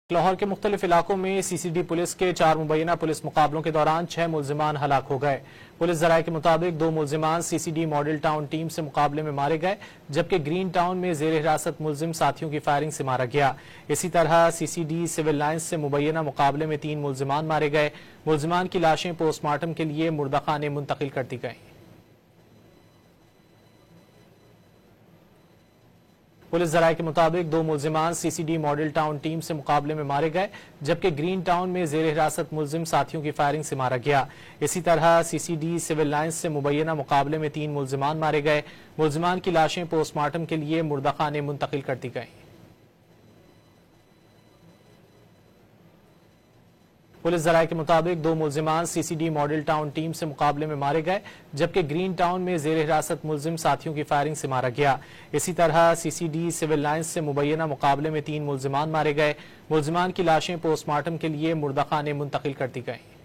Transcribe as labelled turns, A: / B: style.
A: लाहौर के मुख्तलिफ इलाकों में सीसीडी पुलिस के 4 मुबैना पुलिस मुकाबलों के दौरान 6 मुलजिमान हलाक हो गए। पुलिस जराये के मुताबिक 2 मुलजिमान सीसीडी मॉडल टाउन टीम से मुकाबले में मारे गए, जबकि ग्रीन टाउन में जेर हिरासत मुलजिम साथियों की फायरिंग से मारा गया। इसी तरह सीसीडी सिविल लाइन्स से मुबैना मुकाबले में 3 मुलजिमान मारे गए। मुलजिमान की लाशें पोस्टमार्टम के लिए मुर्दा खाने मुंतकिल कर दी गई। पुलिस जराये के मुताबिक 2 मुलजिमान सीसीडी मॉडल टाउन टीम से मुकाबले में मारे गए, जबकि ग्रीन टाउन में जेर हिरासत मुलजिम साथियों की फायरिंग से मारा गया। इसी तरह सीसीडी सिविल लाइन्स से मुबैना मुकाबले में 3 मुलजिमान मारे गए। मुलजिमान की लाशें पोस्टमार्टम के लिए मुर्दा खाने मुंतकिल कर दी गई। पुलिस जराये के मुताबिक 2 मुलजिमान सीसीडी मॉडल टाउन टीम से मुकाबले में मारे गए, जबकि ग्रीन टाउन में जेर हिरासत मुलजिम साथियों की फायरिंग से मारा गया। इसी तरह सीसीडी सिविल लाइन्स से मुबैना मुकाबले में 3 मुलजिमान मारे गए। मुलजिमान की लाशें पोस्टमार्टम के लिए मुर्दा खाने मुंतकिल कर दी गई।